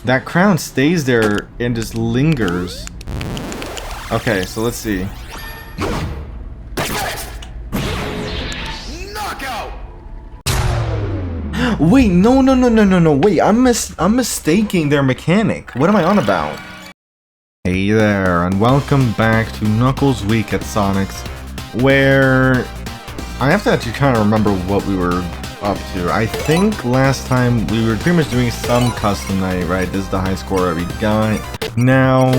That crown stays there and just lingers. Okay, so let's see. Wait, no. Wait, I'm mistaking their mechanic. What am I on about? Hey there, and welcome back to Knuckles Week at Sonic's, where I have to actually kind of remember what we were up to. I think last time we were pretty much doing some custom night, right? This is the high score that we got. Now,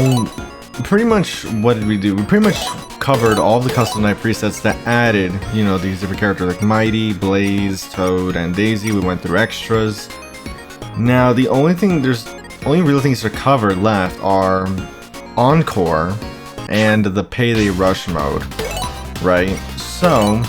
pretty much what did we do? We pretty much covered all the custom night presets that added, you know, these different characters like Mighty, Blaze, Toad, and Daisy. We went through extras. Now, the only real things to cover left are Encore and the Payday Rush mode, right? So,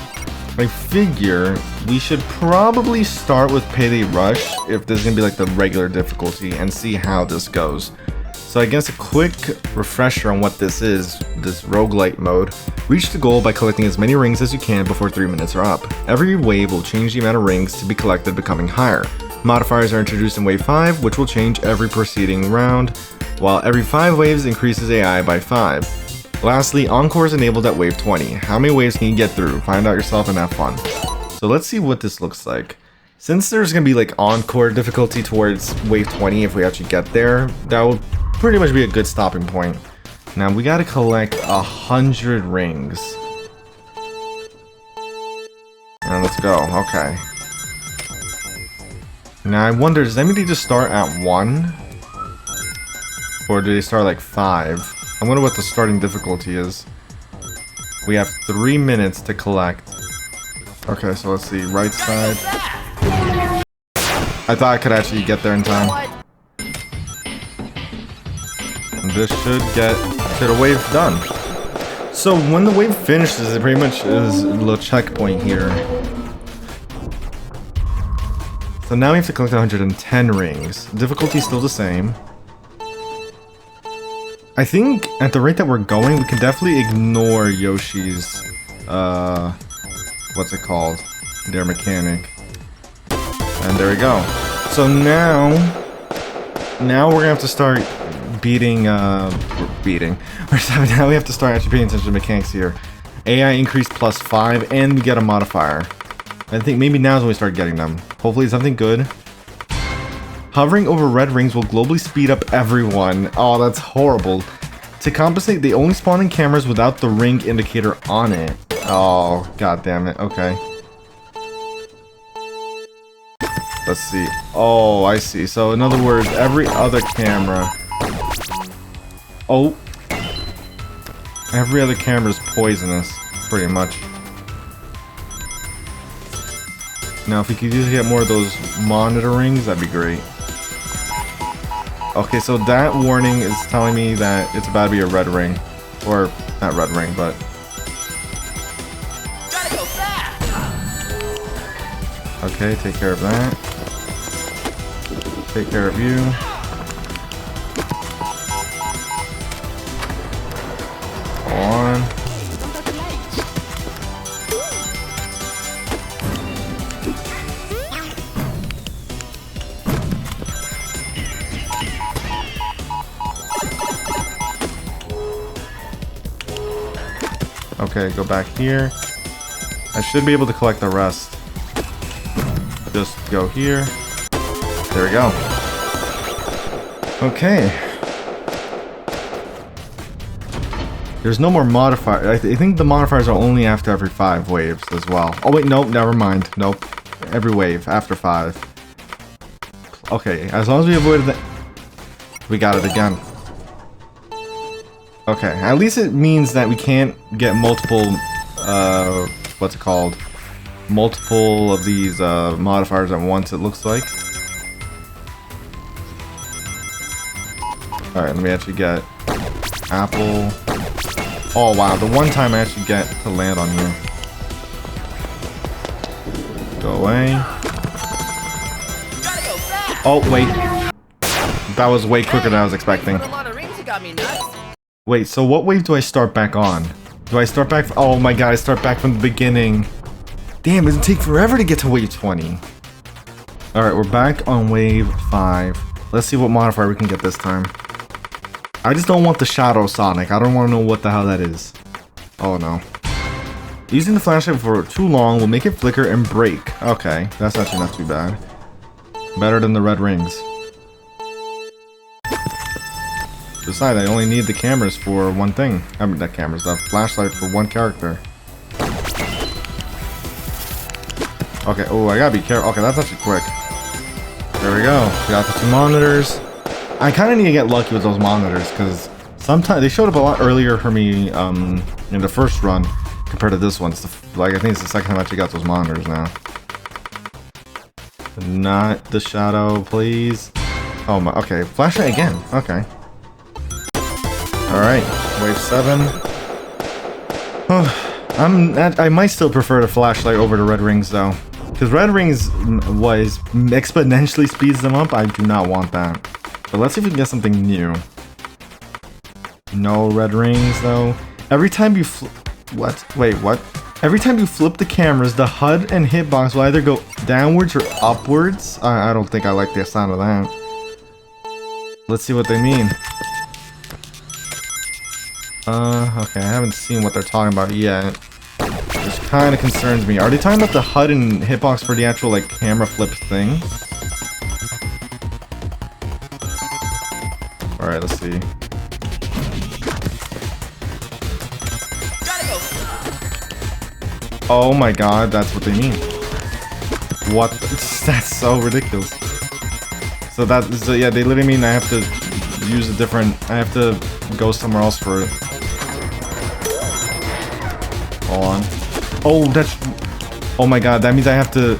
I figure we should probably start with Payday Rush if this is gonna be like the regular difficulty and see how this goes. So I guess a quick refresher on what this is, this roguelite mode. Reach the goal by collecting as many rings as you can before 3 minutes are up. Every wave will change the amount of rings to be collected, becoming higher. Modifiers are introduced in wave 5, which will change every preceding round, while every 5 waves increases AI by 5. Lastly, Encore is enabled at wave 20. How many waves can you get through? Find out yourself and have fun. So let's see what this looks like. Since there's gonna be like Encore difficulty towards wave 20 if we actually get there, that will pretty much be a good stopping point. Now we gotta collect 100 rings. And let's go, okay. Now I wonder, does anybody just start at 1? Or do they start like 5? I wonder what the starting difficulty is. We have 3 minutes to collect. Okay, so let's see, right side. I thought I could actually get there in time. And this should get to the wave done. So when the wave finishes, it pretty much is a little checkpoint here. So now we have to collect 110 rings. Difficulty is still the same. I think at the rate that we're going, we can definitely ignore Yoshi's, what's it called? Their mechanic. And there we go. So now we're gonna have to start now we have to start actually paying attention to mechanics here. AI increase plus 5, and we get a modifier. I think maybe now is when we start getting them. Hopefully something good. Hovering over red rings will globally speed up everyone. Oh, that's horrible. To compensate, they only spawn in cameras without the ring indicator on it. Oh, god damn it. Okay. Let's see. Oh, I see. So in other words, every other camera... Oh. Every other camera is poisonous, pretty much. Now, if we could just get more of those monitor rings, that'd be great. Okay, so that warning is telling me that it's about to be a red ring. Or, not red ring, but... Gotta go fast. Okay, take care of that. Take care of you. On. Okay, go back here. I should be able to collect the rest. Just go here. There we go. Okay. There's no more modifier. I think the modifiers are only after every 5 waves as well. Oh wait, nope, never mind. Nope. Every wave after 5. Okay, as long as we avoided that, we got it again. Okay, at least it means that we can't get multiple, what's it called? Multiple of these modifiers at once, it looks like. Alright, let me actually get apple. Oh wow, the one time I actually get to land on here. Go away. Oh, wait. That was way quicker than I was expecting. Wait, so what wave do I start back on? Do I start back? Oh my god, I start back from the beginning. Damn, it'll take forever to get to wave 20. Alright, we're back on wave 5. Let's see what modifier we can get this time. I just don't want the shadow Sonic. I don't want to know what the hell that is. Oh no. Using the flashlight for too long will make it flicker and break. Okay, that's actually not too bad. Better than the red rings. Besides, I only need the cameras for one thing. I mean, the cameras, the flashlight for one character. Okay, oh, I gotta be careful. Okay, that's actually quick. There we go. We got the 2 monitors. I kind of need to get lucky with those monitors, because sometimes they showed up a lot earlier for me in the first run compared to this one. It's like, I think it's the second time I actually got those monitors now. Not the shadow, please. Oh my, okay, flashlight again. Okay. Alright, wave 7. Oh, I might still prefer the flashlight over the red rings though. Because red rings was exponentially speeds them up. I do not want that. But let's see if we can get something new. No red rings though. Every time you what? Wait, what? Every time you flip the cameras, the HUD and hitbox will either go downwards or upwards. I don't think I like the sound of that. Let's see what they mean. Okay, I haven't seen what they're talking about yet. Which kind of concerns me. Are they talking about the HUD and hitbox for the actual, like, camera flip thing? Alright, let's see. Oh my god, that's what they mean. What? That's so ridiculous. So yeah, they literally mean I have to use a different... I have to go somewhere else for it. Hold on. Oh, that's... Oh my god, that means I have to...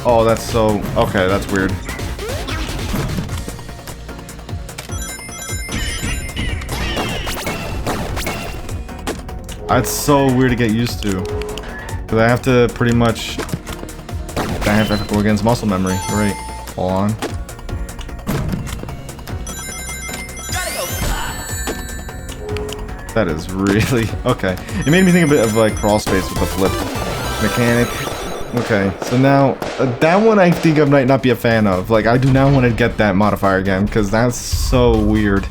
Oh, that's so... Okay, that's weird. That's so weird to get used to. Because I have to pretty much... I have to go against muscle memory. Right. Hold on. That is really... Okay. It made me think a bit of like crawl space with the flip mechanic. Okay, so now that one I think I might not be a fan of. Like, I do not want to get that modifier again because that's so weird.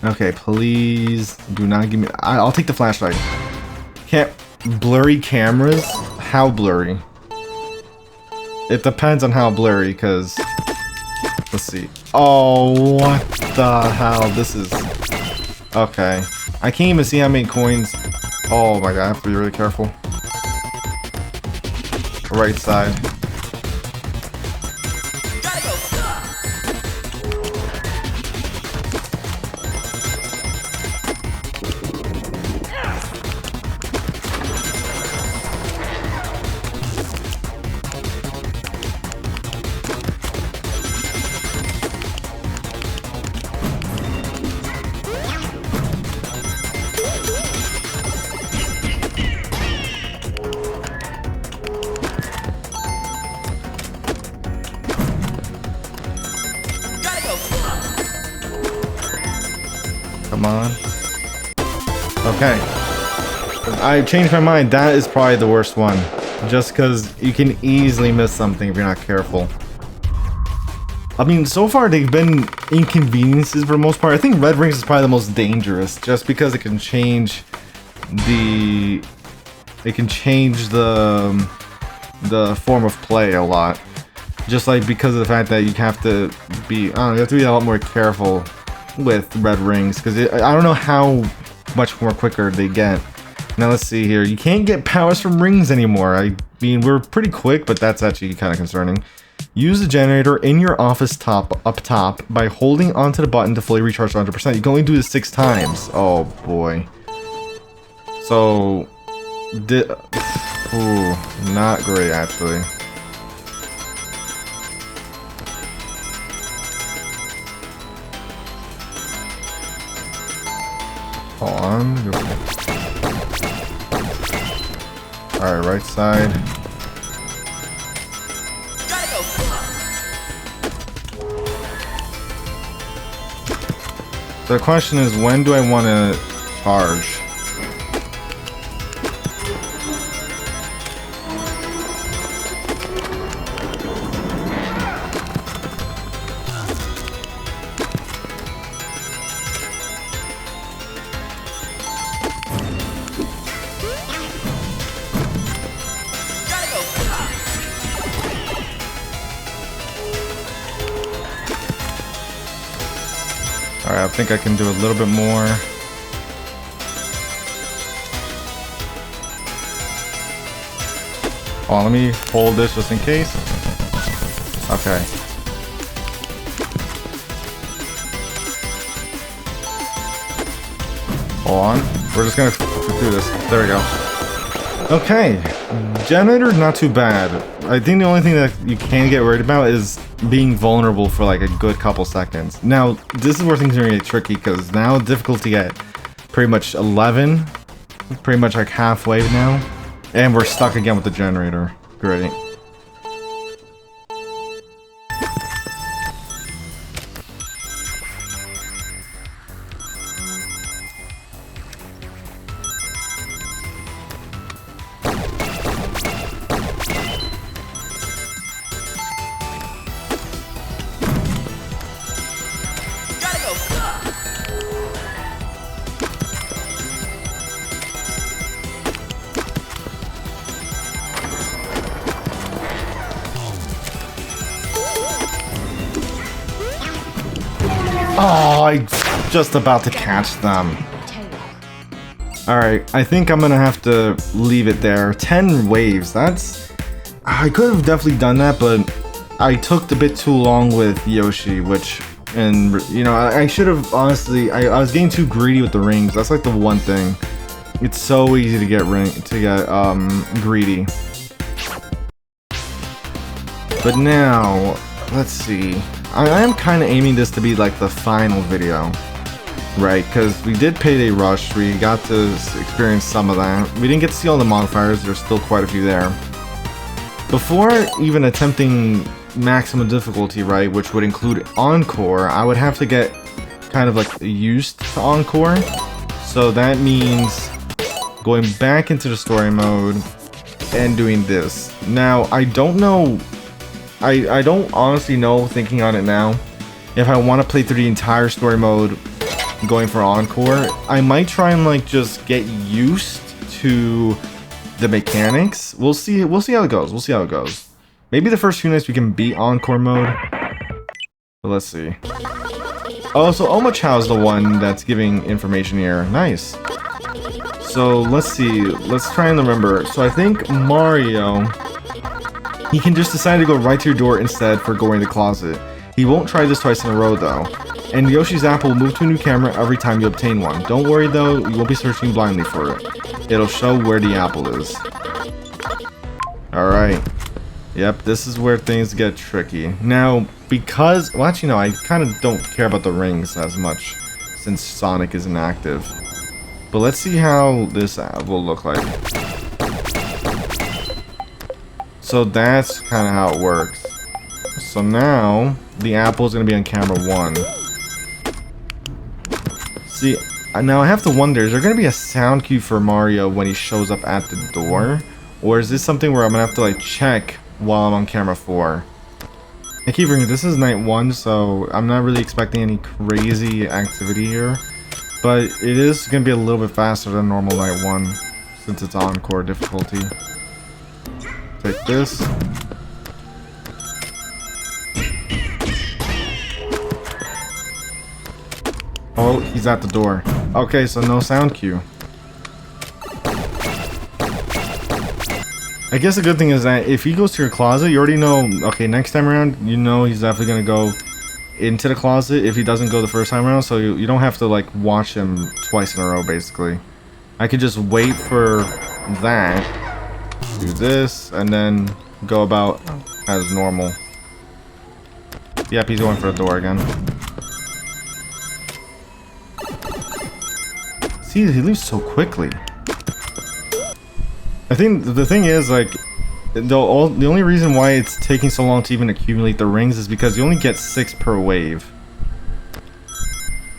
Okay, please do not give me... I'll take the flashlight. Can't... Blurry cameras? How blurry? It depends on how blurry, because... Let's see. Oh, what the hell? This is... Okay. I can't even see how many coins... Oh my god, I have to be really careful. Right side. Come on. Okay. I changed my mind. That is probably the worst one. Just because you can easily miss something if you're not careful. I mean, so far they've been inconveniences for the most part. I think Red Rings is probably the most dangerous. Just because it can change the... It can change the form of play a lot. Just like because of the fact that you have to be... I don't know, you have to be a lot more careful with red rings, because I don't know how much more quicker they get. Now let's see here. You can't get powers from rings anymore. I mean, we're pretty quick, but that's actually kind of concerning. Use the generator in your office up top by holding onto the button to fully recharge 100%. You can only do this 6 times. Oh boy. So, ooh, not great actually. Hold on. Alright, right side. So the question is, when do I want to charge? Alright, I think I can do a little bit more. Oh, let me hold this just in case. Okay. Hold on. We're just gonna do this. There we go. Okay. Generator's not too bad. I think the only thing that you can get worried about is being vulnerable for like a good couple seconds. Now, this is where things are gonna get tricky because now difficulty at pretty much 11. Pretty much like halfway now. And we're stuck again with the generator. Great. Oh, I'm just about to catch them. Alright, I think I'm gonna have to leave it there. 10 waves, that's... I could have definitely done that, but I took a bit too long with Yoshi, which... And, you know, I should have, honestly... I was getting too greedy with the rings. That's like the one thing. It's so easy to get greedy. But now, let's see... I am kind of aiming this to be like the final video, right? Because we did Payday Rush, we got to experience some of that. We didn't get to see all the modifiers, there's still quite a few there. Before even attempting maximum difficulty, right, which would include Encore, I would have to get kind of like used to Encore. So that means going back into the story mode and doing this. Now, I don't know... I don't honestly know, thinking on it now, if I want to play through the entire story mode going for Encore. I might try and like just get used to the mechanics. We'll see how it goes. We'll see how it goes. Maybe the first few nights we can beat Encore mode. But let's see. Oh, so Oma Chao is the one that's giving information here. Nice. So let's see. Let's try and remember. So I think Mario... He can just decide to go right to your door instead for going to the closet. He won't try this twice in a row though. And Yoshi's apple will move to a new camera every time you obtain one. Don't worry though, you won't be searching blindly for it. It'll show where the apple is. Alright. Yep, this is where things get tricky. Now, because... Well, actually no, I kind of don't care about the rings as much since Sonic isn't active. But let's see how this will look like. So that's kind of how it works. So now, the apple is going to be on camera 1. See, now I have to wonder, is there going to be a sound cue for Mario when he shows up at the door? Or is this something where I'm going to have to like check while I'm on camera 4? I keep forgetting, this is night 1, so I'm not really expecting any crazy activity here. But it is going to be a little bit faster than normal night 1, since it's Encore difficulty. Take this. Oh, he's at the door. Okay, so no sound cue. I guess the good thing is that if he goes to your closet, you already know, okay, next time around, you know he's definitely going to go into the closet if he doesn't go the first time around, so you don't have to, like, watch him twice in a row, basically. I could just wait for that, do this, and then go about as normal. Yep, he's going for the door again. See, he leaves so quickly. I think the thing is, like, the only reason why it's taking so long to even accumulate the rings is because you only get 6 per wave.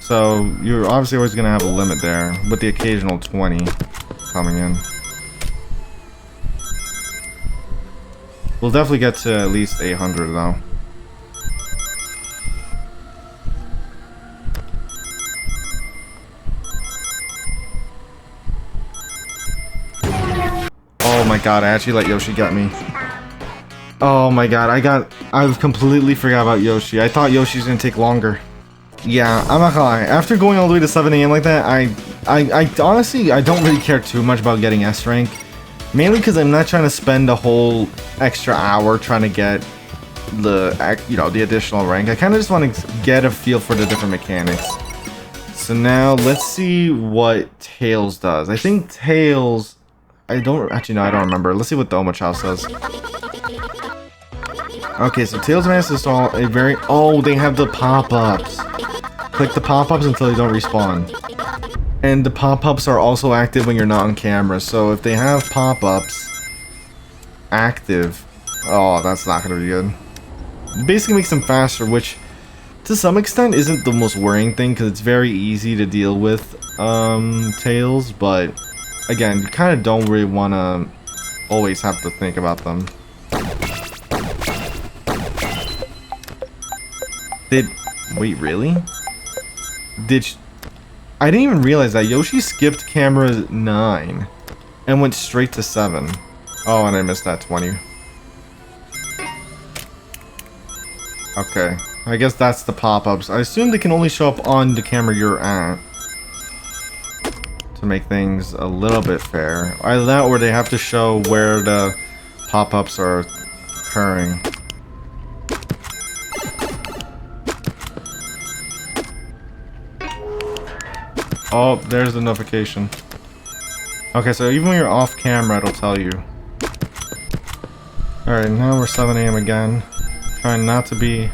So you're obviously always going to have a limit there, with the occasional 20 coming in. We'll definitely get to at least 800 though. Oh my god, I actually let Yoshi get me. Oh my god, I completely forgot about Yoshi. I thought Yoshi's gonna take longer. Yeah, I'm not gonna lie. After going all the way to 7 AM like that, I honestly, I don't really care too much about getting S rank. Mainly because I'm not trying to spend a whole extra hour trying to get the, you know, the additional rank. I kind of just want to get a feel for the different mechanics. So now, let's see what Tails does. I think Tails... I don't remember. Let's see what the Oma Chow says. Okay, so Tails managed to install a very... Oh, they have the pop-ups. Click the pop-ups until they don't respawn. And the pop-ups are also active when you're not on camera. So if they have pop-ups active... Oh, that's not going to be good. Basically makes them faster, which to some extent isn't the most worrying thing, because it's very easy to deal with Tails, but again, you kind of don't really want to always have to think about them. Wait, really? I didn't even realize that Yoshi skipped camera 9 and went straight to 7. Oh, and I missed that 20. Okay, I guess that's the pop-ups. I assume they can only show up on the camera you're at to make things a little bit fair. Either that or they have to show where the pop-ups are occurring. Oh, there's the notification. Okay, so even when you're off camera, it'll tell you. Alright, now we're 7 AM again. Trying not to be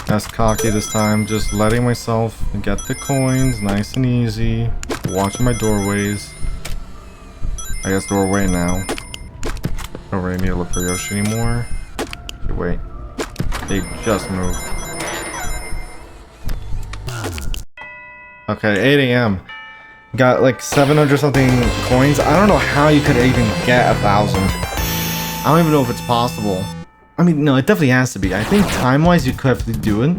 as cocky this time. Just letting myself get the coins nice and easy. Watching my doorways. I guess doorway now. Don't really need to look for Yoshi anymore. Okay, wait. They just moved. Okay, 8 AM. Got like 700 something coins. I don't know how you could even get 1,000. I don't even know if it's possible. I mean, no, it definitely has to be. I think time-wise you could have to do it,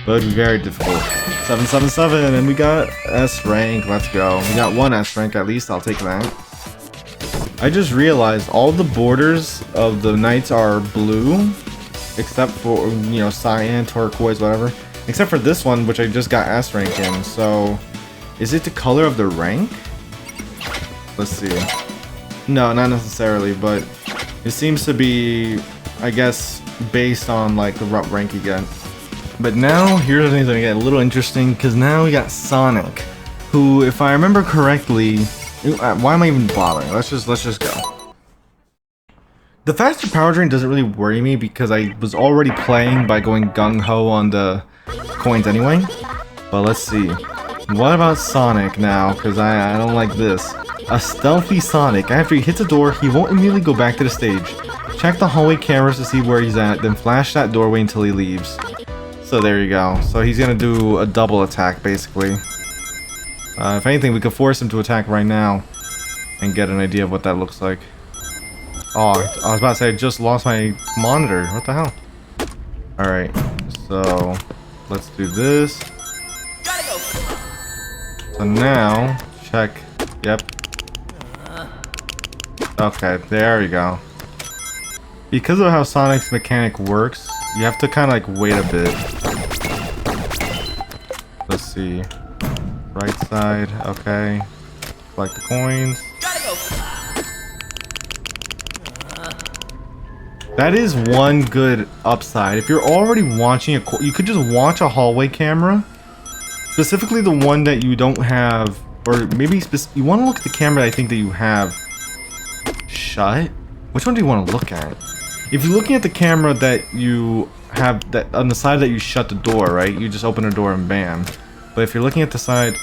but it would be very difficult. 777, and we got S rank. Let's go. We got 1 S rank at least. I'll take that. I just realized all the borders of the knights are blue, except for, you know, cyan, turquoise, whatever. Except for this one, which I just got S rank in. So, is it the color of the rank? Let's see. No, not necessarily, but it seems to be, I guess, based on like the rank you get. But now, here's the things that get a little interesting, because now we got Sonic, who, if I remember correctly, why am I even bothering? Let's just go. The faster power drain doesn't really worry me because I was already playing by going gung-ho on the coins anyway. But let's see. What about Sonic now? Because I don't like this. A stealthy Sonic. After he hits a door, he won't immediately go back to the stage. Check the hallway cameras to see where he's at, then flash that doorway until he leaves. So there you go. So he's gonna do a double attack, basically. If anything, we could force him to attack right now and get an idea of what that looks like. Oh, I was about to say, I just lost my monitor. What the hell? Alright, so let's do this. So now, check. Yep. Okay, there we go. Because of how Sonic's mechanic works, you have to kind of like wait a bit. Let's see. Right side, okay. Collect the coins. That is one good upside. If you're already watching you could just watch a hallway camera. Specifically the one that you don't have, or maybe you want to look at the camera I think that you have shut. Which one do you want to look at? If you're looking at the camera that you have that on the side that you shut the door, right? You just open the door and bam. But if you're looking at the side,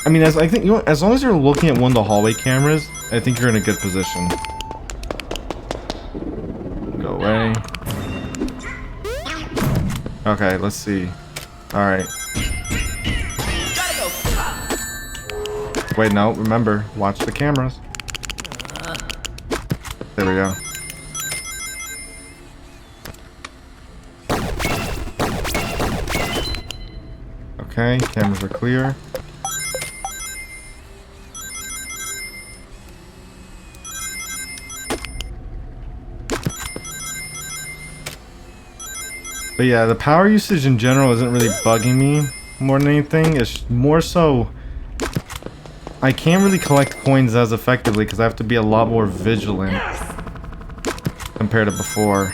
I mean, I think you know, as long as you're looking at one of the hallway cameras, I think you're in a good position. Go away. Okay, let's see. All right. Wait, no. Remember, watch the cameras. There we go. Okay, cameras are clear. But yeah, the power usage in general isn't really bugging me. more than anything. It's more so I can't really collect coins as effectively because I have to be a lot more vigilant compared to before.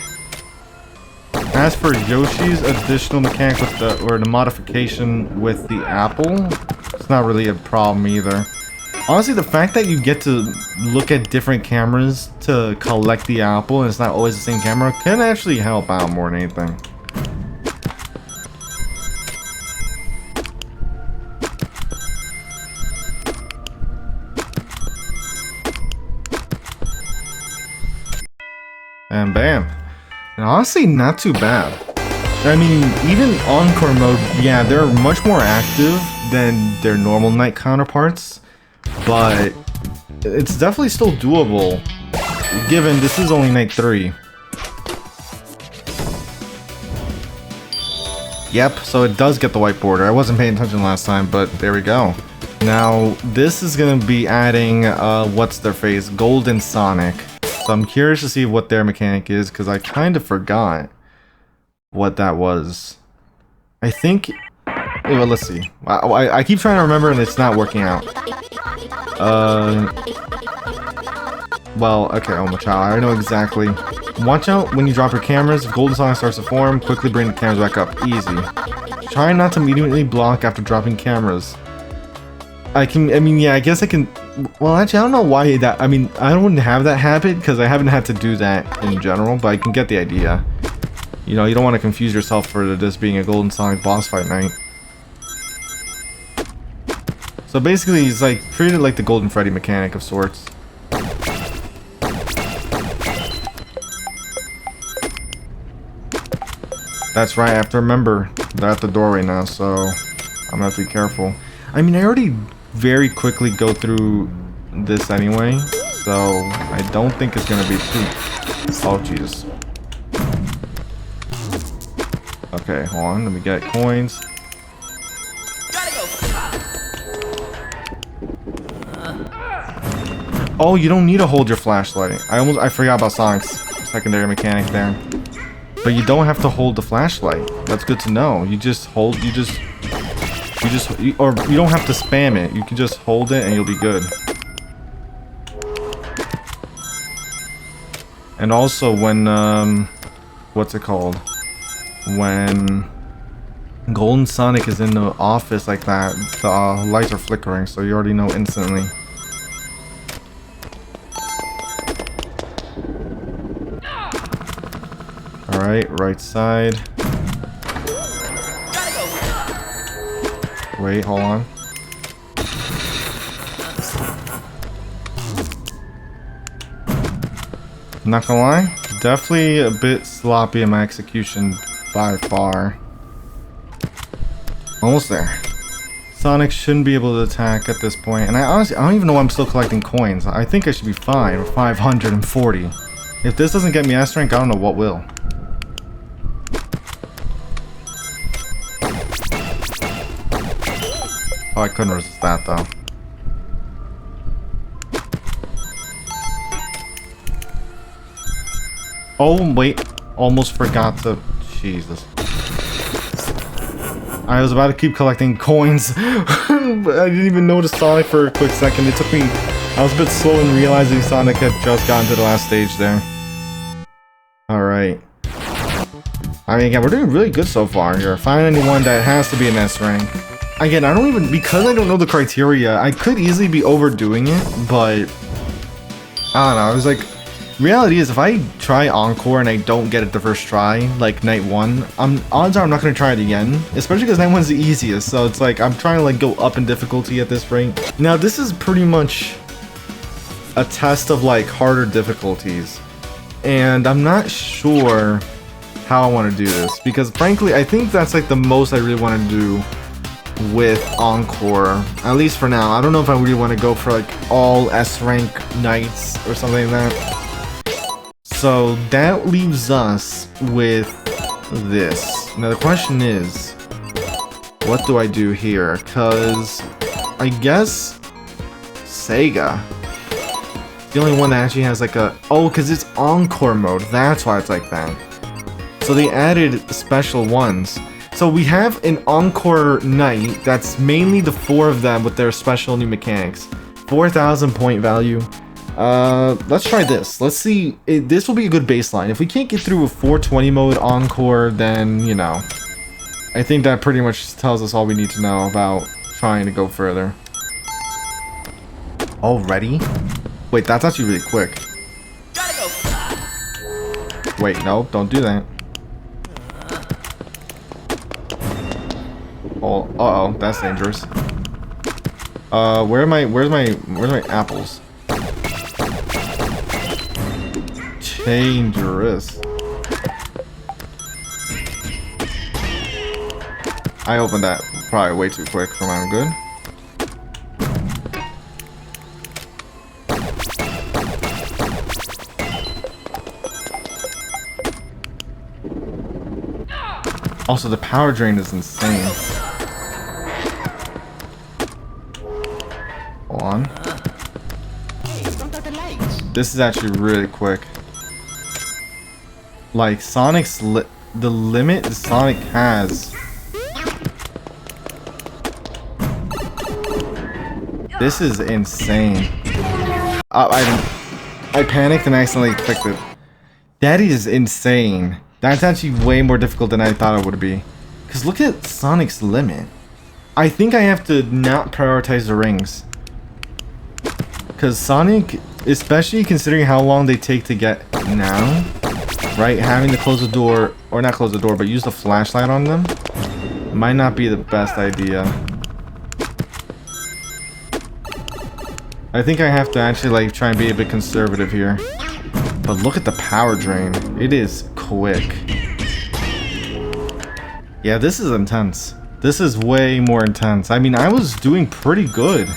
As for Yoshi's additional mechanic with the modification with the apple, it's not really a problem either. Honestly, the fact that you get to look at different cameras to collect the apple and it's not always the same camera can actually help out more than anything. And bam. And honestly, not too bad. I mean, even Encore mode, yeah, they're much more active than their normal night counterparts, but it's definitely still doable, given this is only night 3. Yep, so it does get the white border. I wasn't paying attention last time, but there we go. Now, this is gonna be adding, what's their face? Golden Sonic. So I'm curious to see what their mechanic is, because I kind of forgot what that was. I think... Well, let's see. I keep trying to remember and it's not working out. Well, okay, oh my child, I know exactly. Watch out when you drop your cameras. If Golden Sonic starts to form, quickly bring the cameras back up. Easy. Try not to immediately block after dropping cameras. I mean, yeah, I guess I can... Well, actually, I don't know why that... I mean, I wouldn't have that habit because I haven't had to do that in general, but I can get the idea. You know, you don't want to confuse yourself for this being a Golden Sonic boss fight night. So basically, he's like treated like the Golden Freddy mechanic of sorts. That's right, I have to remember they're at the doorway now, so I'm gonna have to be careful. I mean, I already very quickly go through this anyway, so I don't think it's gonna be too... Oh, Jesus. Okay, hold on, let me get coins. Oh, you don't need to hold your flashlight. I forgot about Sonic's secondary mechanic there. But you don't have to hold the flashlight. That's good to know. You just hold, or you don't have to spam it. You can just hold it and you'll be good. And also when, what's it called? When Golden Sonic is in the office like that, the lights are flickering, so you already know instantly. Alright, right side. Wait, hold on. Not gonna lie, definitely a bit sloppy in my execution by far. Almost there. Sonic shouldn't be able to attack at this point, and I honestly, I don't even know why I'm still collecting coins. I think I should be fine with 540. If this doesn't get me S rank, I don't know what will. Oh, I couldn't resist that though. Oh, wait. Almost forgot to... Jesus. I was about to keep collecting coins. But I didn't even notice Sonic for a quick second. It took me... I was a bit slow in realizing Sonic had just gotten to the last stage there. Alright. I mean, again, we're doing really good so far here. 591, that has to be an S rank. Again, I don't even... Because I don't know the criteria, I could easily be overdoing it, but... I don't know, I was like... Reality is, if I try Encore and I don't get it the first try, like night 1, odds are I'm not going to try it again. Especially because night 1's the easiest, so it's like, I'm trying to like go up in difficulty at this rate. Now, this is pretty much a test of like harder difficulties. And I'm not sure how I want to do this, because frankly, I think that's like the most I really want to do with Encore, at least for now. I don't know if I really want to go for like all S rank nights or something like that. So that leaves us with this. Now the question is, what do I do here? Because I guess Sega, the only one that actually has like a... Oh, because it's Encore mode. That's why it's like that. So they added special ones. So we have an Encore Knight. That's mainly the 4 of them with their special new mechanics. 4,000 point value. Let's try this. Let's see. This will be a good baseline. If we can't get through a 420 mode Encore, then, you know, I think that pretty much tells us all we need to know about trying to go further. Already? Wait, that's actually really quick. Wait, no, don't do that. Oh, uh-oh, that's dangerous. Where's my apples? Dangerous. I opened that probably way too quick for my own good. Also, the power drain is insane. Hold on. This is actually really quick. Like, Sonic's the limit Sonic has. This is insane. I panicked and accidentally clicked it. That is insane. That's actually way more difficult than I thought it would be. Because look at Sonic's limit. I think I have to not prioritize the rings. Because Sonic, especially considering how long they take to get now, right? Having to close the door, or not close the door, but use the flashlight on them, might not be the best idea. I think I have to actually like try and be a bit conservative here. But look at the power drain. It is quick. Yeah, this is intense. This is way more intense. I mean, I was doing pretty good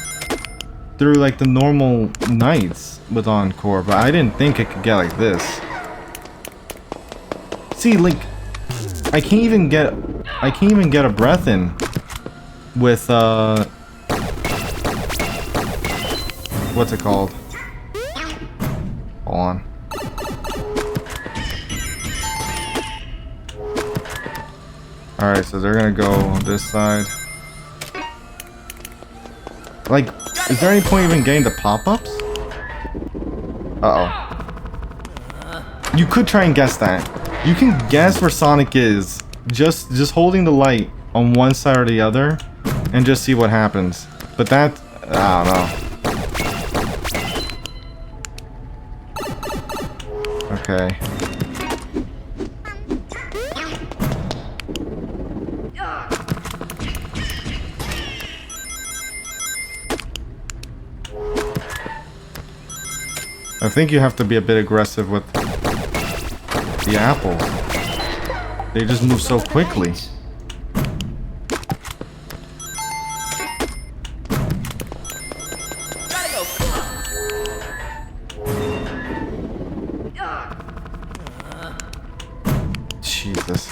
through like the normal nights with Encore, but I didn't think it could get like this. See, like, I can't even get a breath in with what's it called? Hold on. Alright, so they're gonna go on this side. Like, is there any point even getting the pop-ups? Uh-oh. You could try and guess that. You can guess where Sonic is. Just holding the light on one side or the other and just see what happens. But that, I don't know. Okay. I think you have to be a bit aggressive with the apple. They just move so quickly. Jesus.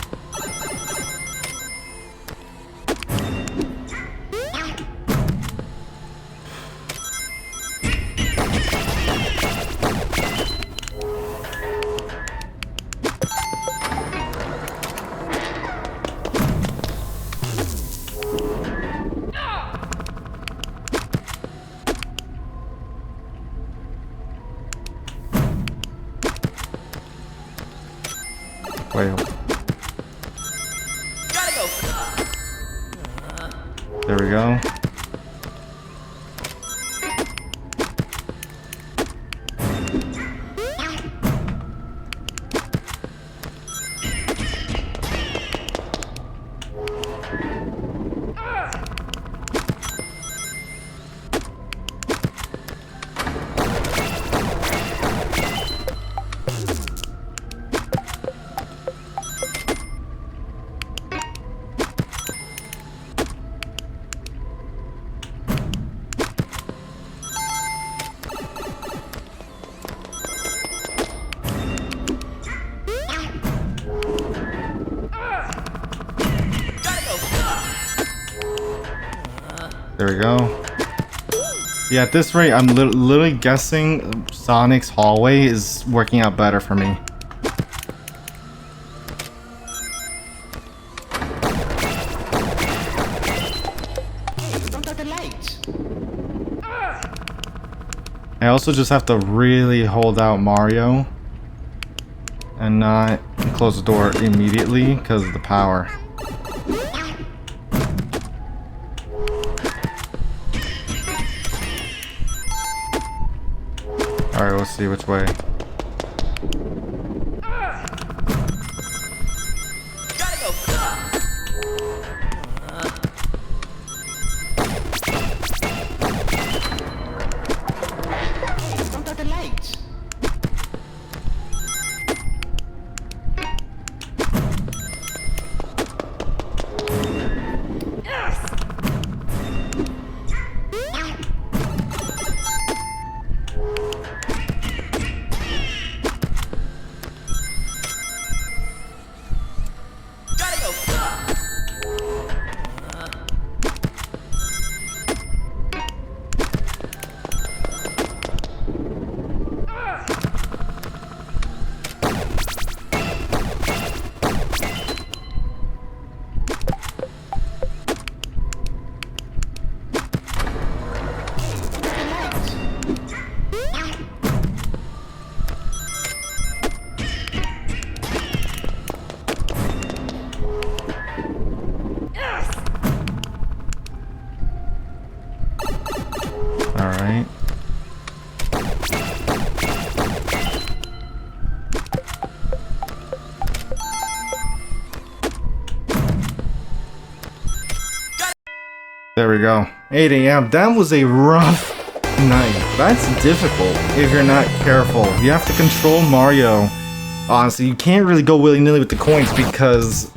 Wait. There we go. There we go. Yeah, at this rate, I'm literally guessing Sonic's hallway is working out better for me. I also just have to really hold out Mario and not close the door immediately because of the power. Alright, let's see which way. Alright. There we go. 8 a.m. That was a rough night. That's difficult if you're not careful. You have to control Mario. Honestly, you can't really go willy-nilly with the coins because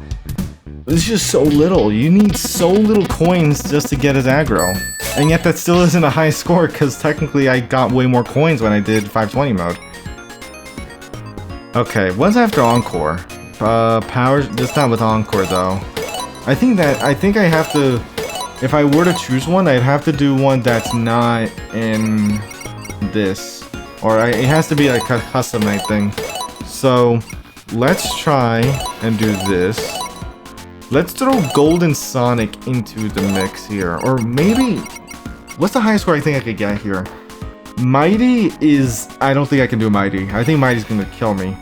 it's just so little. You need so little coins just to get his aggro. And yet that still isn't a high score because technically I got way more coins when I did 520 mode. Okay, what's after Encore? Power, this not with Encore though. I think I have to, if I were to choose one, I'd have to do one that's not in this. Or it has to be like a custom night thing. So, let's try and do this. Let's throw Golden Sonic into the mix here. Or maybe, what's the highest score I think I could get here? Mighty is, I don't think I can do Mighty. I think Mighty's gonna kill me.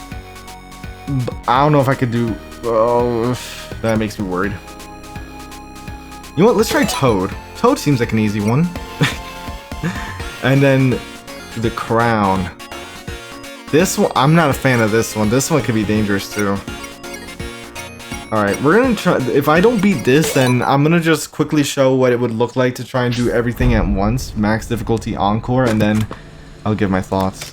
I don't know if I could do, oh, that makes me worried. You know what, let's try Toad. Toad seems like an easy one. And then the Crown. This one, I'm not a fan of this one. This one could be dangerous too. Alright, we're gonna try, if I don't beat this, then I'm gonna just quickly show what it would look like to try and do everything at once. Max difficulty Encore, and then I'll give my thoughts.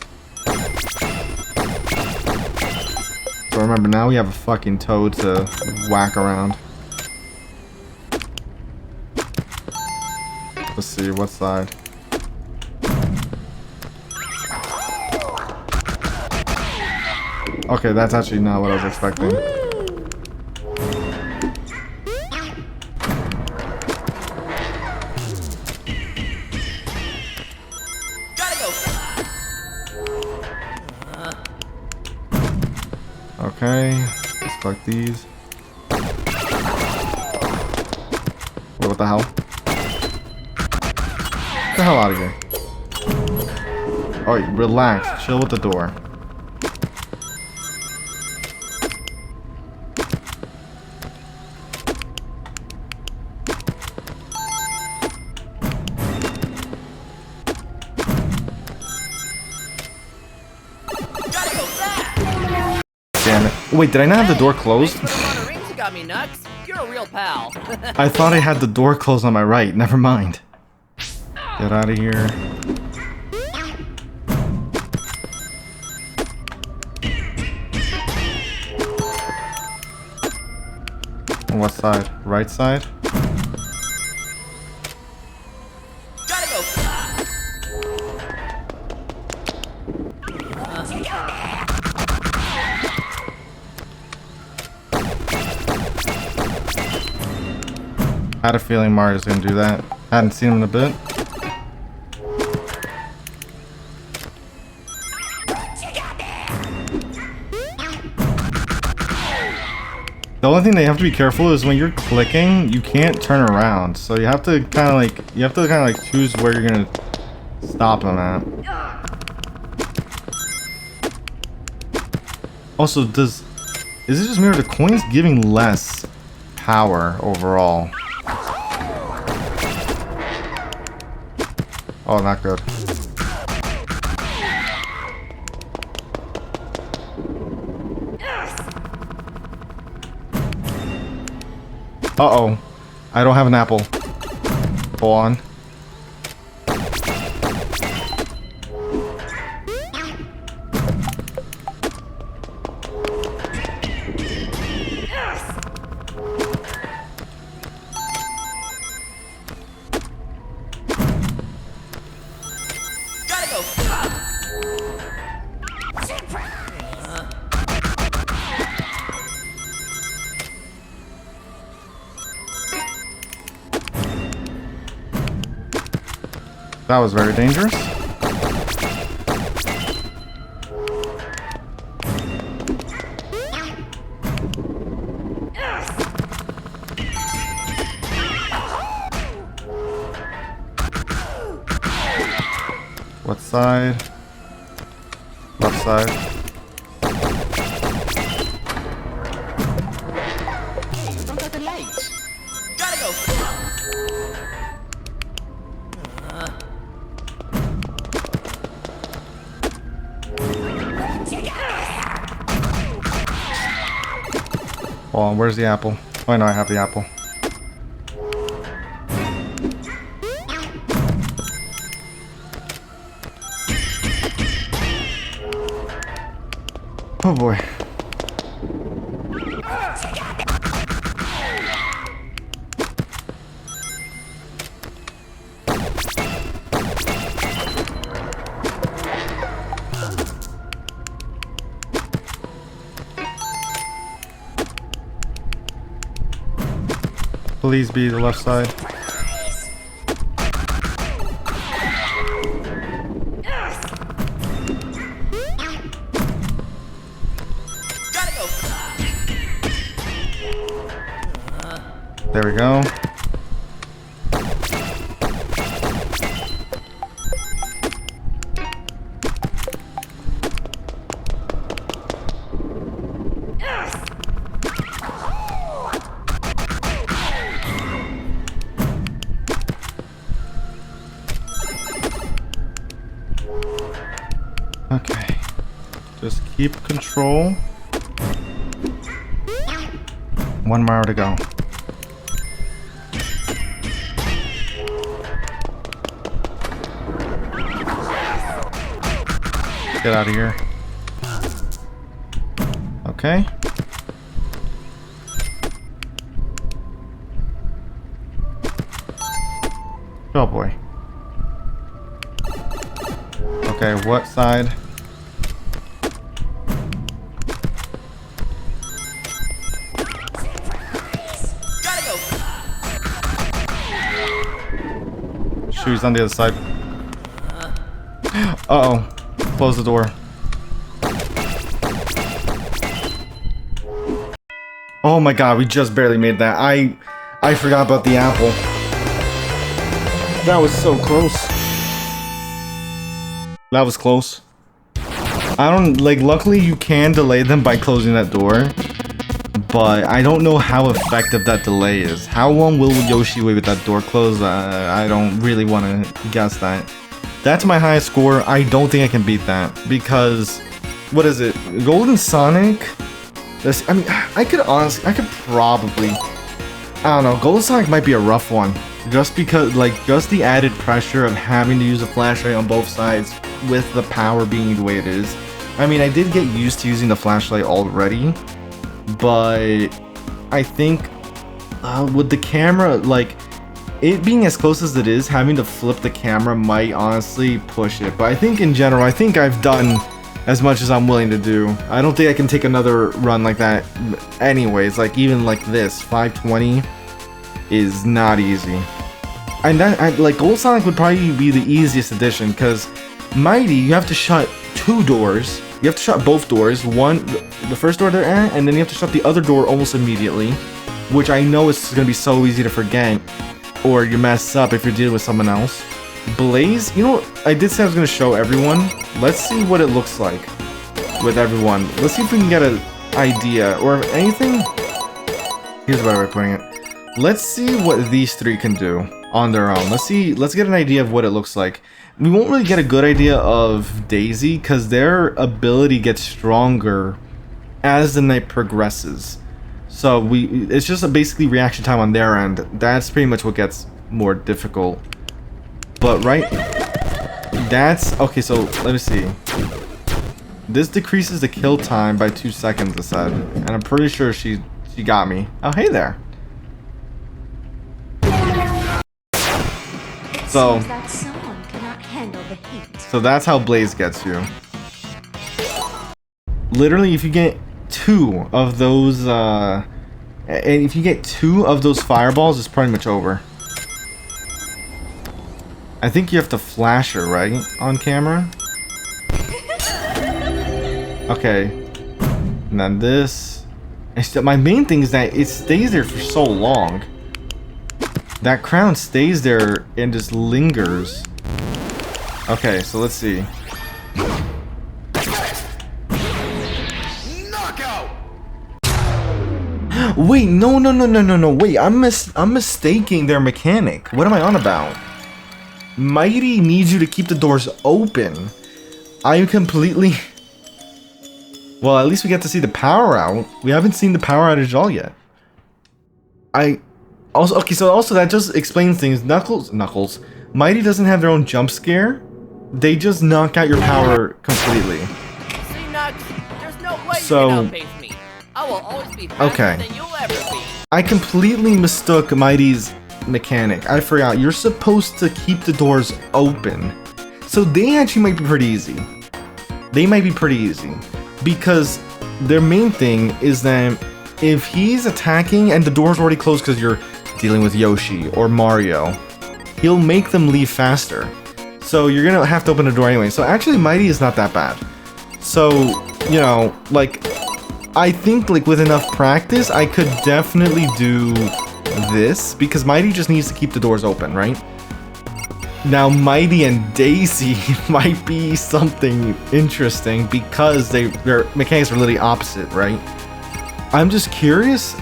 So remember, now we have a fucking Toad to whack around. Let's see, what side? Okay, that's actually not what I was expecting. Okay, let's collect these. Wait, what the hell? Get the hell out of here. Alright, relax. Chill with the door. Damn it. Wait, did I not have the door closed? You got me nuts. You're a real pal. I thought I had the door closed on my right. Never mind. Get out of here. On what side? Right side? I had a feeling Mario's gonna do that. Hadn't seen him in a bit. The only thing that you have to be careful is when you're clicking, you can't turn around. So you have to kind of like choose where you're gonna Stop him, man. Also, is it just me or the coins giving less power overall? Oh, not good. Uh-oh. I don't have an apple. Hold on. Gotta go. That was very dangerous. What side? Left side. Don't got the lights. Gotta go. Hold on, where's the apple? Oh, I know I have the apple. Oh boy. Please be the left side. Gotta go. There we go. Okay. Just keep control. One more to go. Get out of here. Okay. Oh boy. Okay, what side? Gotta go. Shoes on the other side. Uh-oh. Close the door. Oh my god, we just barely made that. I forgot about the apple. That was so close. That was close. I don't, like, luckily you can delay them by closing that door. But I don't know how effective that delay is. How long will Yoshi wait with that door closed? I don't really want to guess that. That's my highest score. I don't think I can beat that. Because, what is it? Golden Sonic? I mean, I could probably... I don't know. Golden Sonic might be a rough one. Just because, like, just the added pressure of having to use a flashlight on both sides with the power being the way it is. I mean, I did get used to using the flashlight already, but I think with the camera, like, it being as close as it is, having to flip the camera might honestly push it. But I think in general, I think I've done as much as I'm willing to do. I don't think I can take another run like that anyways. Like, even like this, 520 is not easy. And that, like, Gold Sonic would probably be the easiest addition, because Mighty, you have to shut two doors. You have to shut both doors. One, the first door they're at, and then you have to shut the other door almost immediately, which I know is going to be so easy to forget, or you mess up if you're dealing with someone else. Blaze, you know what? I did say I was going to show everyone. Let's see what it looks like with everyone. Let's see if we can get an idea or if anything. Here's a better way of putting it. Let's see what these three can do on their own. Let's get an idea of what it looks like. We won't really get a good idea of Daisy because their ability gets stronger as the night progresses. So it's just basically reaction time on their end. That's pretty much what gets more difficult. But that's okay. So let me see. This decreases the kill time by 2 seconds, it said, and I'm pretty sure she got me. Oh, hey there. So that someone cannot handle the heat. So that's how Blaze gets you. Literally, if you get 2 of those, and if you get 2 of those fireballs, it's pretty much over. I think you have to flash her, right? On camera? Okay. And then this. My main thing is that it stays there for so long. That crown stays there and just lingers. Okay, so let's see. Wait, no. Wait, I'm mistaking their mechanic. What am I on about? Mighty needs you to keep the doors open. I completely... Well, at least we get to see the power out. We haven't seen the power outage at all yet. Okay, so also that just explains things. Knuckles. Mighty doesn't have their own jump scare. They just knock out your power completely. See, Nux, there's no way So- you can outpace me. I will always be faster than you'll ever be. I completely mistook Mighty's mechanic. I forgot. You're supposed to keep the doors open. So they actually might be pretty easy. Because their main thing is that if he's attacking and the door's already closed because you're dealing with Yoshi or Mario, he'll make them leave faster. So you're gonna have to open the door anyway. So actually Mighty is not that bad. So, you know, like, I think like with enough practice, I could definitely do this because Mighty just needs to keep the doors open, right? Now Mighty and Daisy might be something interesting because their mechanics are literally opposite, right? I'm just curious,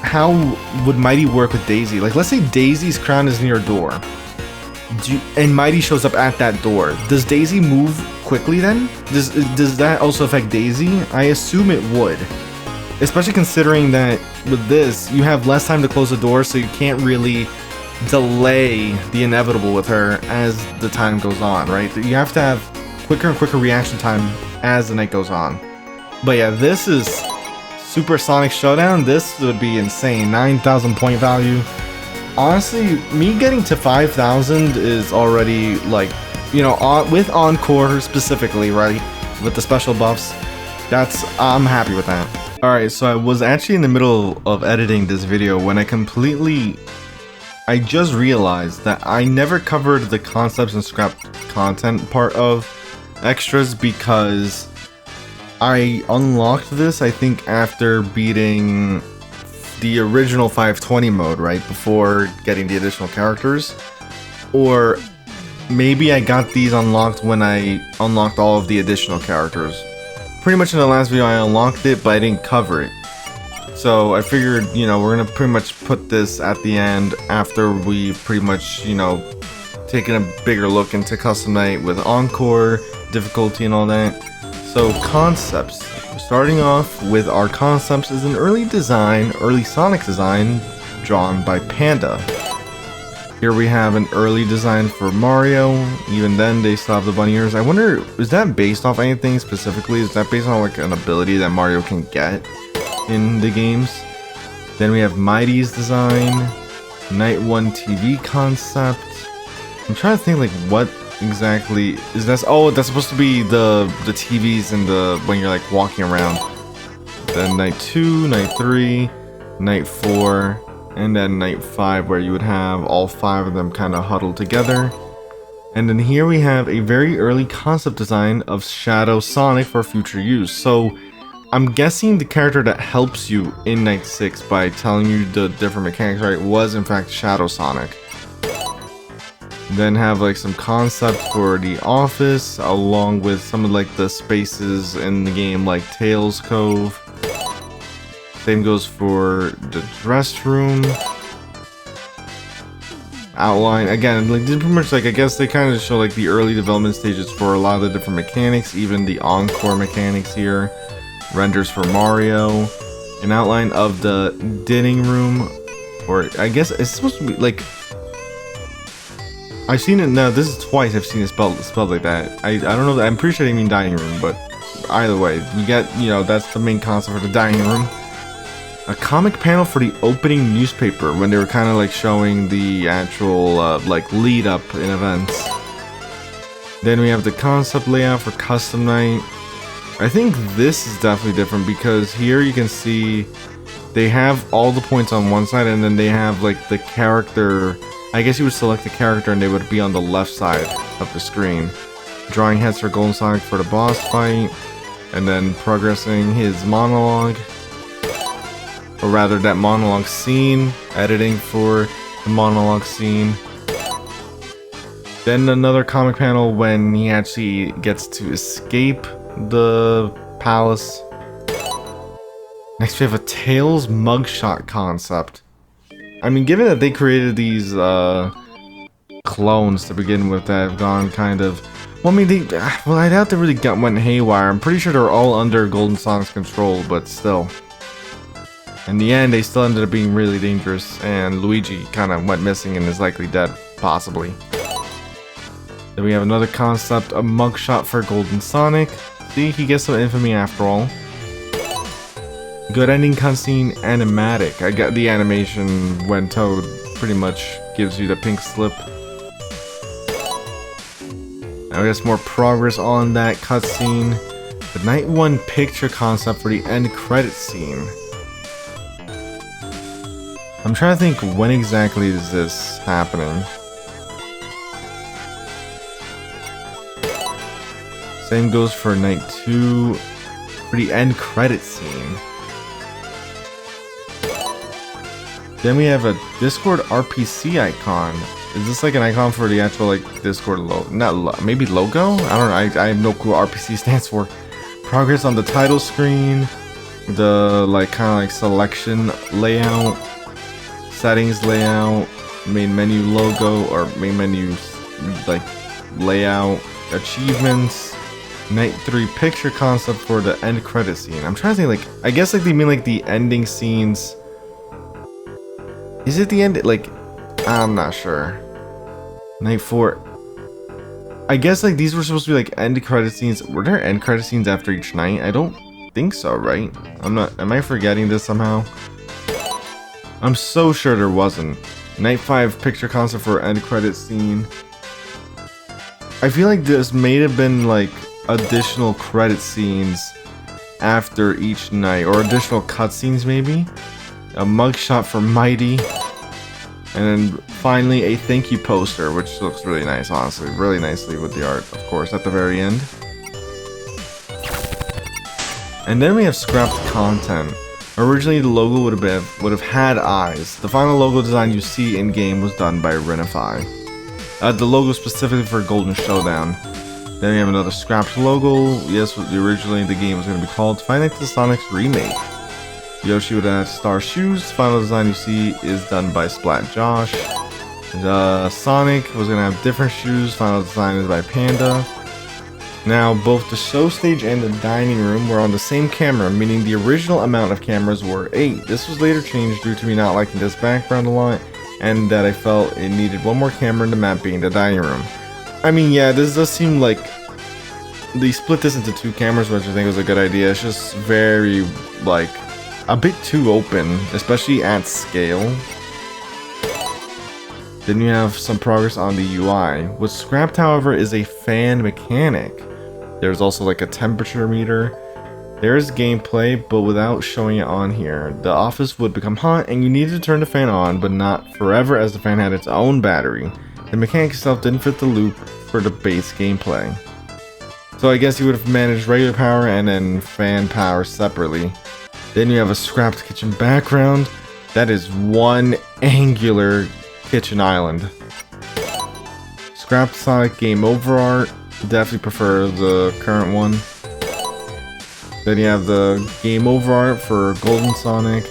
how would Mighty work with Daisy? Like, let's say Daisy's crown is near a door, and Mighty shows up at that door. Does Daisy move quickly then? Does that also affect Daisy? I assume it would. Especially considering that with this, you have less time to close the door, so you can't really delay the inevitable with her as the time goes on, right? You have to have quicker and quicker reaction time as the night goes on. But yeah, this is Super Sonic Showdown. This would be insane. 9,000 point value. Honestly, me getting to 5,000 is already, like, you know, with Encore specifically, right? With the special buffs. I'm happy with that. Alright, so I was actually in the middle of editing this video when I just realized that I never covered the concepts and scrap content part of extras because I unlocked this, I think, after beating the original 520 mode, right? Before getting the additional characters. Or maybe I got these unlocked when I unlocked all of the additional characters. Pretty much in the last video I unlocked it, but I didn't cover it. So I figured, you know, we're gonna pretty much put this at the end after we pretty much, you know, taken a bigger look into Custom Night with Encore, difficulty and all that. So concepts. Starting off with our concepts is an early Sonic design drawn by Panda. Here we have an early design for Mario. Even then, they still have the bunny ears. I wonder, is that based off anything specifically? Is that based on like an ability that Mario can get in the games? Then we have Mighty's design, Night 1 TV concept. I'm trying to think like what exactly is that? Oh, that's supposed to be the TVs and when you're like walking around. Then Night 2, Night 3, Night 4, and then Night 5 where you would have all 5 of them kind of huddled together. And then here we have a very early concept design of Shadow Sonic for future use. So I'm guessing the character that helps you in Night 6 by telling you the different mechanics, right, was in fact Shadow Sonic. Then have like some concept for the office, along with some of like the spaces in the game, like Tails Cove. Same goes for the dress room. Outline again, like pretty much like I guess they kind of show like the early development stages for a lot of the different mechanics, even the Encore mechanics here. Renders for Mario. An outline of the dining room, or I guess it's supposed to be like. I've seen it now. This is twice I've seen it spelled like that. I don't know. I'm pretty sure they mean dining room, but either way, you get that's the main concept for the dining room. A comic panel for the opening newspaper when they were kind of like showing the actual like lead up in events. Then we have the concept layout for custom night. I think this is definitely different because here you can see they have all the points on one side and then they have like the character. I guess you would select the character and they would be on the left side of the screen. Drawing heads for Golden Sonic for the boss fight, and then progressing his monologue. Or rather, that monologue scene, editing for the monologue scene. Then another comic panel when he actually gets to escape the palace. Next we have a Tails mugshot concept. I mean, given that they created these clones to begin with that have gone kind of... Well, I mean, I doubt they really went haywire. I'm pretty sure they're all under Golden Sonic's control, but still. In the end, they still ended up being really dangerous, and Luigi kind of went missing and is likely dead, possibly. Then we have another concept, a mugshot for Golden Sonic. See, he gets some infamy after all. Good ending cutscene, animatic. I got the animation when Toad pretty much gives you the pink slip. Now I guess more progress on that cutscene. The Night 1 picture concept for the end credit scene. I'm trying to think when exactly is this happening. Same goes for Night 2 for the end credit scene. Then we have a Discord RPC icon. Is this like an icon for the actual like Discord logo? Maybe logo? I don't know. I have no clue what RPC stands for. Progress on the title screen. The like kind of like selection layout. Settings layout. Main menu logo or main menu like layout. Achievements. Night 3 picture concept for the end credit scene. I'm trying to think like I guess like they mean like the ending scenes. Is it the end? Like, I'm not sure. Night 4. I guess like these were supposed to be like end credit scenes. Were there end credit scenes after each night? I don't think so, right? I'm not. Am I forgetting this somehow? I'm so sure there wasn't. Night 5 picture concept for end credit scene. I feel like this may have been like additional credit scenes after each night, or additional cutscenes maybe. A mugshot for Mighty, and then finally a thank you poster, which looks really nice, honestly, really nicely with the art, of course, at the very end. And then we have scrapped content. Originally, the logo would have had eyes. The final logo design you see in game was done by Renify. The logo specifically for Golden Showdown. Then we have another scrapped logo. Yes, originally the game was going to be called Five Nights at Sonic's Remake. Yoshi with star shoes. Final design you see is done by Splat Josh. Sonic was gonna have different shoes. Final design is by Panda. Now both the show stage and the dining room were on the same camera, meaning the original amount of cameras were 8. This was later changed due to me not liking this background a lot, and that I felt it needed one more camera in the map being the dining room. I mean, yeah, this does seem like they split this into 2 cameras, which I think was a good idea. It's just very like a bit too open, especially at scale. Then you have some progress on the UI. What's scrapped, however, is a fan mechanic. There's also like a temperature meter. There's gameplay, but without showing it on here. The office would become hot and you needed to turn the fan on, but not forever as the fan had its own battery. The mechanic itself didn't fit the loop for the base gameplay. So I guess you would have managed regular power and then fan power separately. Then you have a scrapped kitchen background. That is one angular kitchen island. scrapped Sonic Game Over art. Definitely prefer the current one. Then you have the Game Over art for Golden Sonic,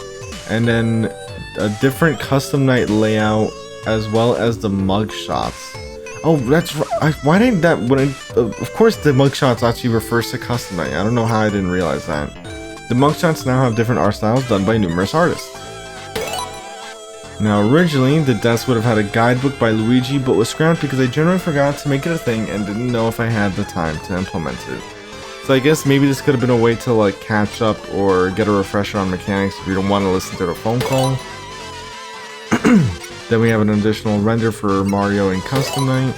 and then a different custom night layout, as well as the mug shots. Oh, that's right. Why didn't that? Of course, the mug shots actually refers to custom night. I don't know how I didn't realize that. The mug shots now have different art styles done by numerous artists. Now, originally, the desk would have had a guidebook by Luigi, but was scrapped because I generally forgot to make it a thing and didn't know if I had the time to implement it. So I guess maybe this could have been a way to like catch up or get a refresher on mechanics if you don't want to listen to the phone call. Then we have an additional render for Mario and Custom Night.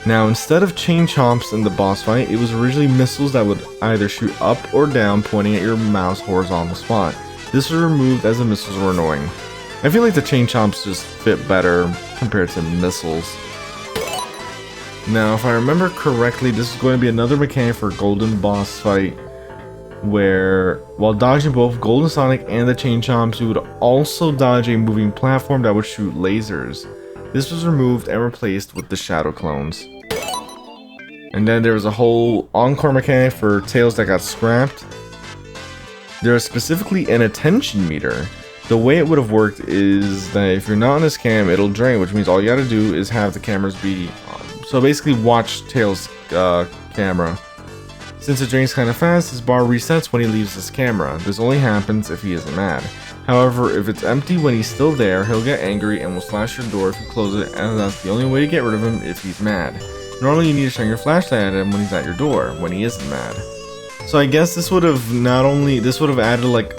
Now, instead of chain chomps in the boss fight, it was originally missiles that would either shoot up or down, pointing at your mouse horizontal spot. This was removed as the missiles were annoying. I feel like the chain chomps just fit better compared to missiles. Now, if I remember correctly, this is going to be another mechanic for Golden boss fight, where while dodging both Golden Sonic and the chain chomps, you would also dodge a moving platform that would shoot lasers. This was removed and replaced with the shadow clones. And then there was a whole Encore mechanic for Tails that got scrapped. There is specifically an attention meter. The way it would have worked is that if you're not on this cam, it'll drain, which means all you gotta do is have the cameras be so basically watch Tails' camera. Since it drains kind of fast, his bar resets when he leaves this camera. This only happens if he isn't mad. However, if it's empty when he's still there, he'll get angry and will slash your door if you close it, and that's the only way to get rid of him if he's mad. Normally you need to shine your flashlight at him when he's at your door, when he isn't mad. So I guess this would have added like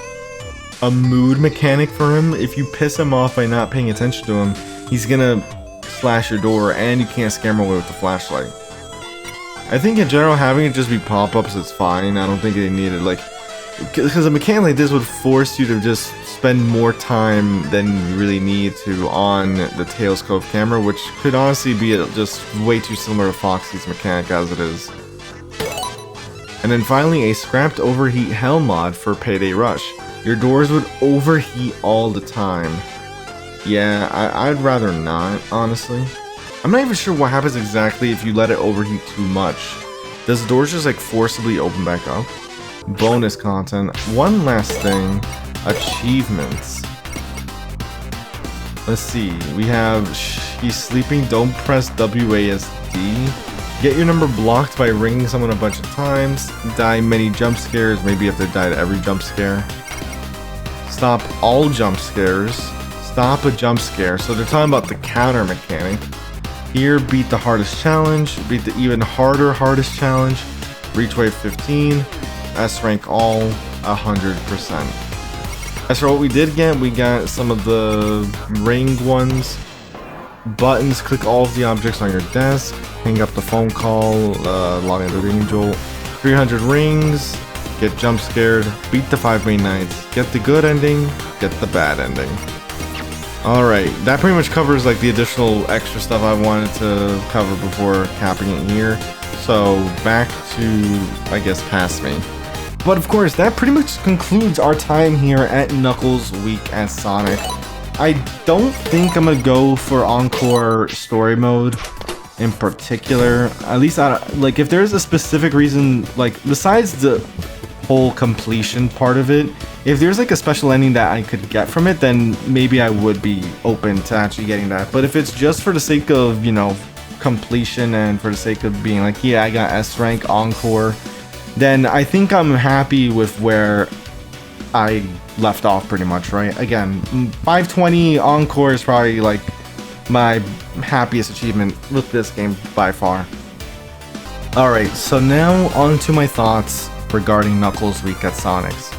a mood mechanic for him. If you piss him off by not paying attention to him, he's gonna slash your door and you can't scare him away with the flashlight. I think in general having it just be pop-ups is fine. I don't think they needed like, because a mechanic like this would force you to just spend more time than you really need to on the Tails Cove camera, which could honestly be just way too similar to Foxy's mechanic as it is. And then finally, a scrapped overheat hell mod for Payday Rush. Your doors would overheat all the time. Yeah, I'd rather not, honestly. I'm not even sure what happens exactly if you let it overheat too much. Does the doors just like forcibly open back up? Bonus content. One last thing. Achievements. Let's see. We have he's sleeping. Don't press WASD. Get your number blocked by ringing someone a bunch of times. Die many jump scares. Maybe you have to die to every jump scare. Stop all jump scares. Stop a jump scare. So they're talking about the counter mechanic. Here, beat the hardest challenge. Beat the even harder hardest challenge. Reach wave 15. S rank all 100%. As for what we did get, we got some of the ring ones. Buttons, click all of the objects on your desk. Hang up the phone call, log into the Angel. 300 rings. Get jump scared. Beat the 5 main knights. Get the good ending. Get the bad ending. Alright, that pretty much covers like the additional extra stuff I wanted to cover before capping it here. So back to, I guess, past me. But of course, that pretty much concludes our time here at Knuckles Week at Sonic. I don't think I'm gonna go for Encore story mode in particular. At least, like, if there's a specific reason, like, besides the whole completion part of it, if there's like a special ending that I could get from it, then maybe I would be open to actually getting that. But if it's just for the sake of, you know, completion and for the sake of being like, yeah, I got S rank Encore, then I think I'm happy with where I left off pretty much, right? Again, 520 Encore is probably like my happiest achievement with this game by far. Alright, so now on to my thoughts regarding Knuckles Week at Sonic's.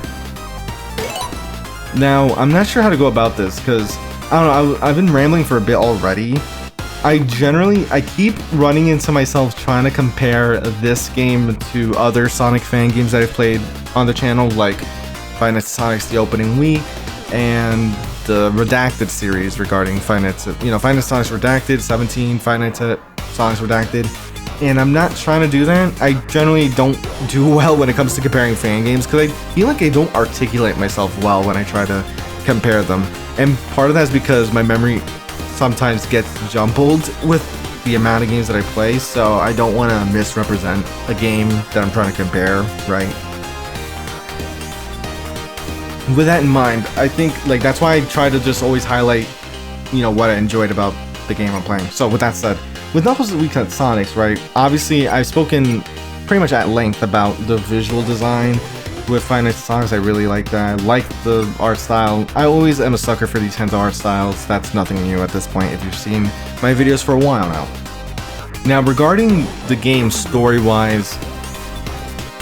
Now, I'm not sure how to go about this because, I don't know, I've been rambling for a bit already. I keep running into myself trying to compare this game to other Sonic fan games that I've played on the channel, like Five Nights at Sonic's The Opening Week and the Redacted series regarding Five Nights at Sonic's Redacted, 17, Five Nights at Sonic's Redacted. And I'm not trying to do that. I generally don't do well when it comes to comparing fan games because I feel like I don't articulate myself well when I try to compare them. And part of that is because my memory sometimes gets jumbled with the amount of games that I play, so I don't want to misrepresent a game that I'm trying to compare, right? With that in mind, I think like that's why I try to just always highlight, you know, what I enjoyed about the game I'm playing. So with that said, with Knuckles Week at Sonic's, right? Obviously, I've spoken pretty much at length about the visual design with Five Nights at Sonic's. I really like that. I like the art style. I always am a sucker for these kinds of art styles. That's nothing new at this point if you've seen my videos for a while now. Now, regarding the game story-wise,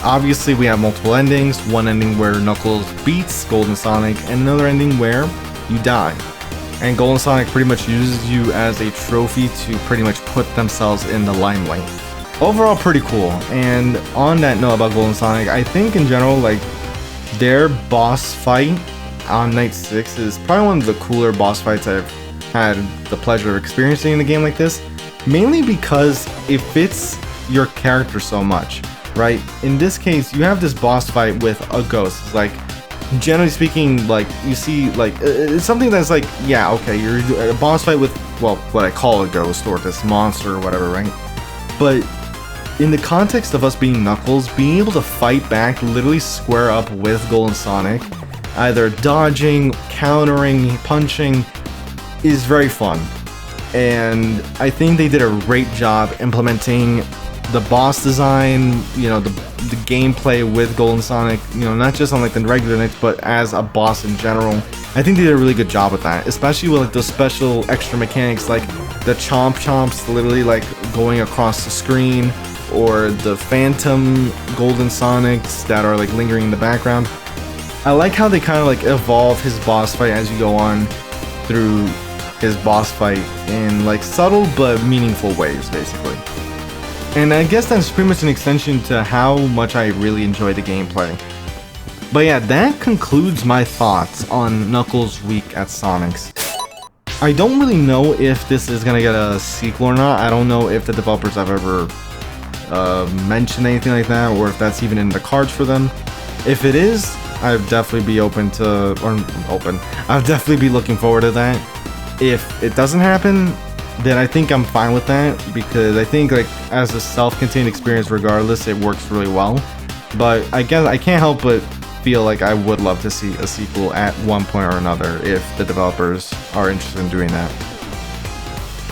obviously we have multiple endings. One ending where Knuckles beats Golden Sonic, and another ending where you die. And Golden Sonic pretty much uses you as a trophy to pretty much put themselves in the limelight. Overall, pretty cool. And on that note about Golden Sonic, I think in general, like, their boss fight on Night 6 is probably one of the cooler boss fights I've had the pleasure of experiencing in a game like this. Mainly because it fits your character so much, right? In this case, you have this boss fight with a ghost. It's like, generally speaking, like, you see, like, it's something that's like, yeah, okay, you're a boss fight with, well, what I call a ghost, or this monster, or whatever, right? But in the context of us being Knuckles, being able to fight back, literally square up with Golden Sonic, either dodging, countering, punching, is very fun. And I think they did a great job implementing the boss design, you know, the gameplay with Golden Sonic, you know, not just on like the regular Nights, but as a boss in general. I think they did a really good job with that, especially with like those special extra mechanics like the chomp chomps literally like going across the screen, or the phantom Golden Sonics that are like lingering in the background. I like how they kind of like evolve his boss fight as you go on through his boss fight in like subtle but meaningful ways, basically. And I guess that's pretty much an extension to how much I really enjoy the gameplay. But yeah, that concludes my thoughts on Knuckles Week at Sonic's. I don't really know if this is gonna get a sequel or not. I don't know if the developers have ever mentioned anything like that, or if that's even in the cards for them. If it is, I'd definitely be I'd definitely be looking forward to that. If it doesn't happen, then I think I'm fine with that, because I think like as a self-contained experience regardless, it works really well. But I guess I can't help but feel like I would love to see a sequel at one point or another if the developers are interested in doing that.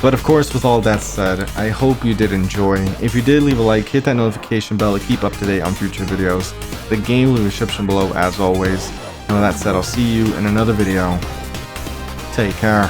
But of course, with all that said, I hope you did enjoy. If you did, leave a like, hit that notification bell to keep up to date on future videos. The game will be in the description below as always. And with that said, I'll see you in another video. Take care.